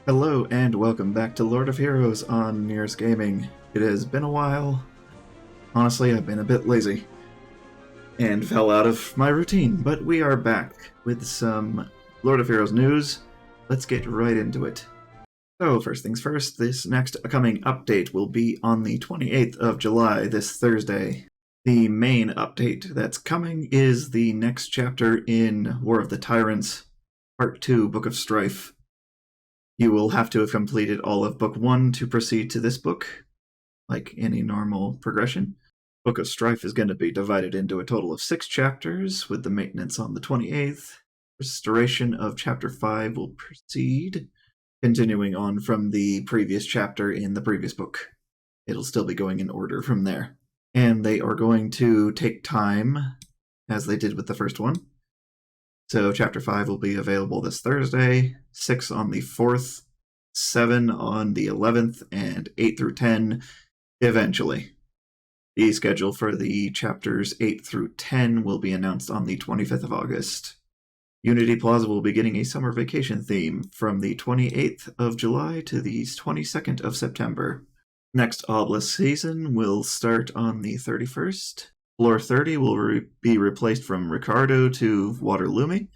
Hello and welcome back to Lord of Heroes on Nyris Gaming. It has been a while. Honestly, I've been a bit lazy and fell out of my routine, but we are back with some Lord of Heroes news. Let's get right into it. So, first things first, this next coming update will be on the 28th of July, this Thursday. The main update that's coming is the next chapter in War of the Tyrants, Part 2, Book of Strife. You will have to have completed all of Book 1 to proceed to this book, like any normal progression. Book of Strife is going to be divided into a total of 6 chapters, with the maintenance on the 28th. Restoration of Chapter 5 will proceed, continuing on from the previous chapter in the previous book. It'll still be going in order from there. And they are going to take time, as they did with the first one. So Chapter 5 will be available this Thursday, 6 on the 4th, 7 on the 11th, and 8 through 10 eventually. The schedule for the chapters 8 through 10 will be announced on the 25th of August. Unity Plaza will be getting a summer vacation theme from the 28th of July to the 22nd of September. Next Obelisk season will start on the 31st. Floor 30 will be replaced from Ricardo to Waterloomy.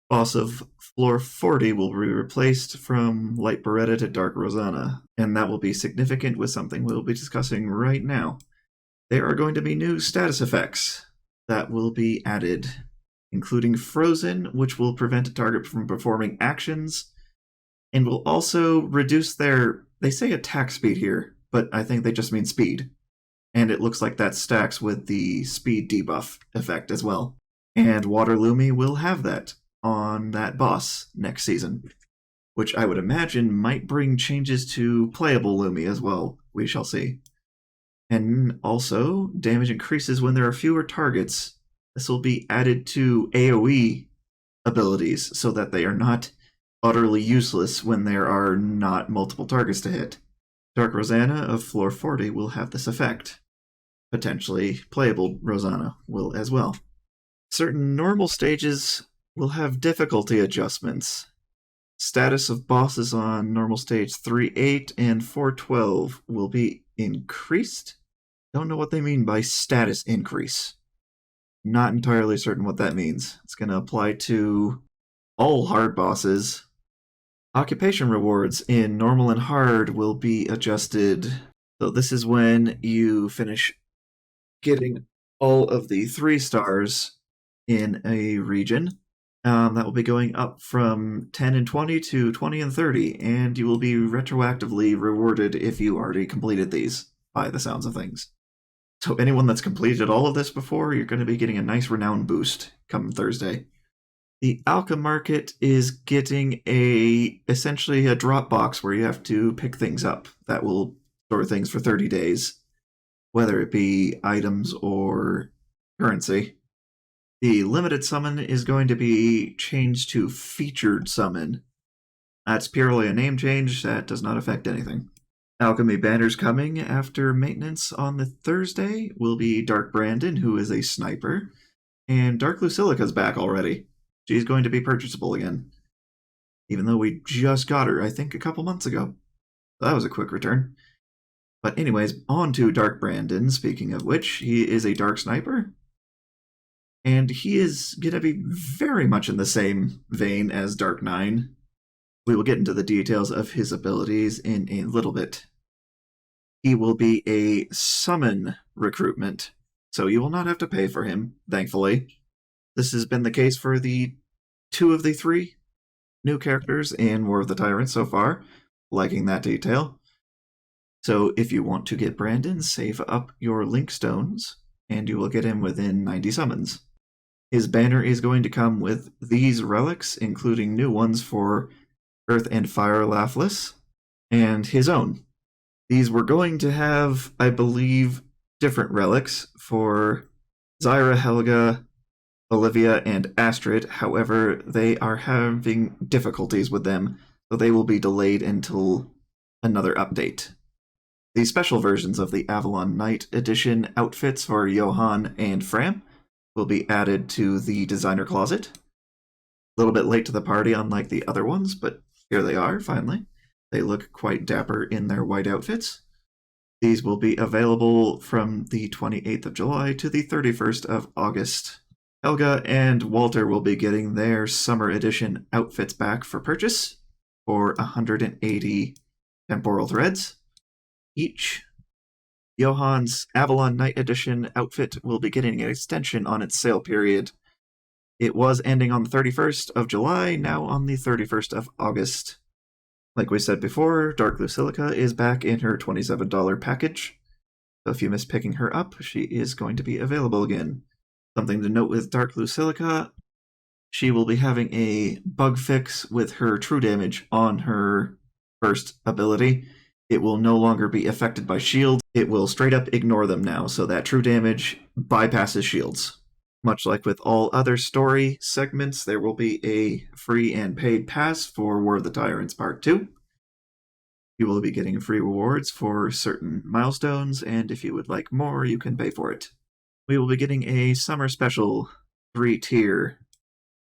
Boss of Floor 40 will be replaced from Light Beretta to Dark Rosanna, and that will be significant with something we'll be discussing right now. There are going to be new status effects that will be added, including Frozen, which will prevent a target from performing actions, and will also reduce their, they say attack speed here, but I think they just mean speed. And it looks like that stacks with the speed debuff effect as well. And Waterloomy will have that on that boss next season, which I would imagine might bring changes to playable Lumi as well. We shall see. And also, damage increases when there are fewer targets. This will be added to AoE abilities so that they are not utterly useless when there are not multiple targets to hit. Dark Rosanna of Floor 40 will have this effect. Potentially playable Rosanna will as well. Certain normal stages will have difficulty adjustments. Status of bosses on normal stage 3.8 and 4.12 will be increased. Don't know what they mean by status increase. Not entirely certain what that means. It's going to apply to all hard bosses. Occupation rewards in normal and hard will be adjusted. So this is when you finish getting all of the 3 stars in a region. That will be going up from 10 and 20 to 20 and 30, and you will be retroactively rewarded if you already completed these, by the sounds of things. So anyone that's completed all of this before, you're going to be getting a nice renown boost come Thursday. The Alka Market is getting essentially a drop box where you have to pick things up that will store things for 30 days, whether it be items or currency. The limited summon is going to be changed to featured summon. That's purely a name change that does not affect anything. Alchemy banners coming after maintenance on the Thursday will be Dark Brandon, who is a sniper, and Dark Lucilica's back already. She's going to be purchasable again, even though we just got her, I think, a couple months ago. That was a quick return. But anyways, on to Dark Brandon, speaking of which, he is a Dark Sniper. And he is going to be very much in the same vein as Dark 9. We will get into the details of his abilities in a little bit. He will be a summon recruitment, so you will not have to pay for him, thankfully. This has been the case for the 2 of the 3 new characters in War of the Tyrants so far, liking that detail. So if you want to get Brandon, save up your link stones, and you will get him within 90 summons. His banner is going to come with these relics, including new ones for Earth and Fire Laughless, and his own. These were going to have, I believe, different relics for Zyra, Helga, Olivia, and Astrid. However, they are having difficulties with them, so they will be delayed until another update. The special versions of the Avalon Knight Edition outfits for Johan and Fram will be added to the designer closet. A little bit late to the party, unlike the other ones, but Here they are, finally. They look quite dapper in their white outfits. These will be available from the 28th of July to the 31st of August. Helga and Walter will be getting their Summer Edition outfits back for purchase for 180 temporal threads each. Johan's Avalon Night Edition outfit will be getting an extension on its sale period. It was ending on the 31st of July, now on the 31st of August. Like we said before, Dark Lucilica is back in her $27 package. So if you miss picking her up, she is going to be available again. Something to note with Dark Lucilica, she will be having a bug fix with her true damage on her first ability. It will no longer be affected by shields. It will straight up ignore them now, so that true damage bypasses shields. Much like with all other story segments, there will be a free and paid pass for War of the Tyrants Part 2. You will be getting free rewards for certain milestones, and if you would like more, you can pay for it. We will be getting a Summer Special 3-tier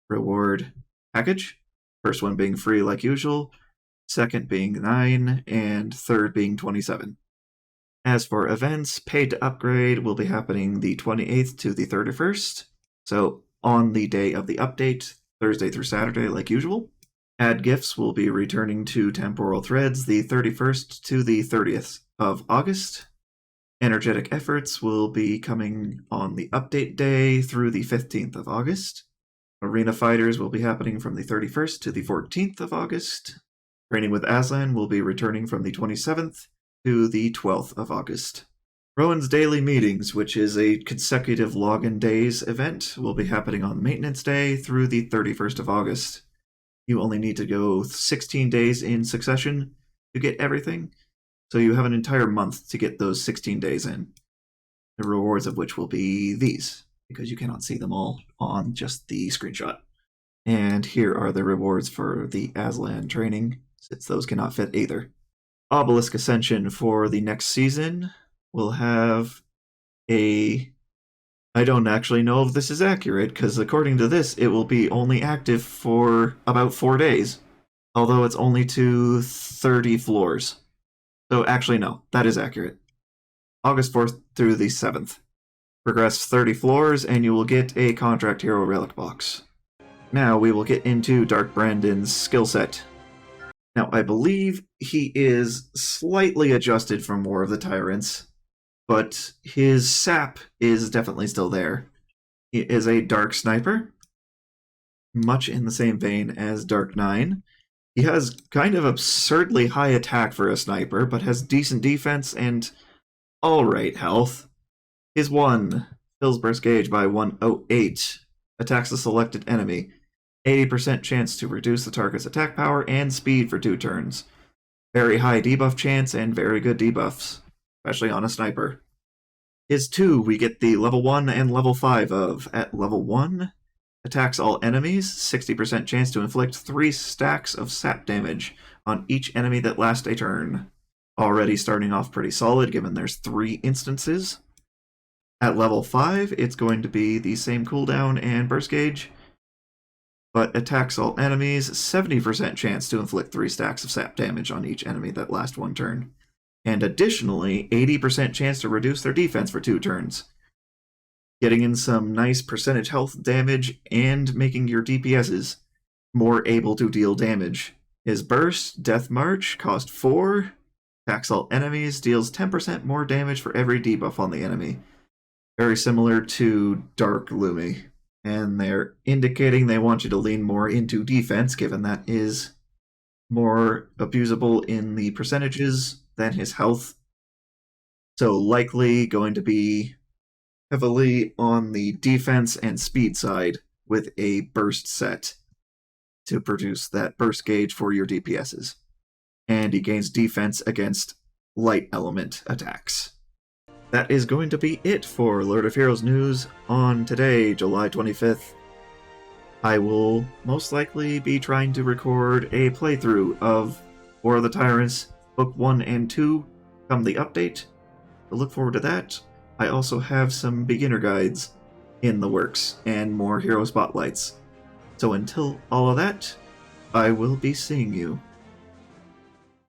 reward package. First one being free like usual, second being 9, and third being 27. As for events, paid to upgrade will be happening the 28th to the 31st, so on the day of the update, Thursday through Saturday like usual. Add gifts will be returning to Temporal Threads the 31st to the 30th of August. Energetic Efforts will be coming on the update day through the 15th of August. Arena Fighters will be happening from the 31st to the 14th of August. Training with Aslan will be returning from the 27th to the 12th of August. Rowan's Daily Meetings, which is a consecutive login days event, will be happening on Maintenance Day through the 31st of August. You only need to go 16 days in succession to get everything, so you have an entire month to get those 16 days in. The rewards of which will be these, because you cannot see them all on just the screenshot. And here are the rewards for the Aslan training, since those cannot fit either. Obelisk Ascension for the next season will have a... I don't actually know if this is accurate, because according to this, it will be only active for about 4 days. Although it's only to 30 floors. So actually no, that is accurate. August 4th through the 7th. Progress 30 floors, and you will get a Contract Hero Relic box. Now we will get into Dark Brandon's skill set. Now, I believe he is slightly adjusted from War of the Tyrants, but his sap is definitely still there. He is a Dark Sniper, much in the same vein as Dark 9. He has kind of absurdly high attack for a sniper, but has decent defense and alright health. His 1 fills burst gauge by 108, attacks the selected enemy. 80% chance to reduce the target's attack power and speed for 2 turns. Very high debuff chance and very good debuffs, especially on a sniper. His 2 we get the level 1 and level 5 of. At level 1, attacks all enemies, 60% chance to inflict 3 stacks of sap damage on each enemy that lasts a turn. Already starting off pretty solid given there's 3 instances. At level 5, it's going to be the same cooldown and burst gauge, but attacks all enemies, 70% chance to inflict 3 stacks of sap damage on each enemy that lasts 1 turn. And additionally, 80% chance to reduce their defense for 2 turns. Getting in some nice percentage health damage and making your DPSs more able to deal damage. His burst, Death March, cost 4, attacks all enemies, deals 10% more damage for every debuff on the enemy. Very similar to Dark Lumi. And they're indicating they want you to lean more into defense, given that is more abusable in the percentages than his health. So likely going to be heavily on the defense and speed side with a burst set to produce that burst gauge for your DPSs. And he gains defense against light element attacks. That is going to be it for Lord of Heroes news on today, July 25th. I will most likely be trying to record a playthrough of War of the Tyrants, Book 1 and 2, come the update. I look forward to that. I also have some beginner guides in the works, and more hero spotlights. So until all of that, I will be seeing you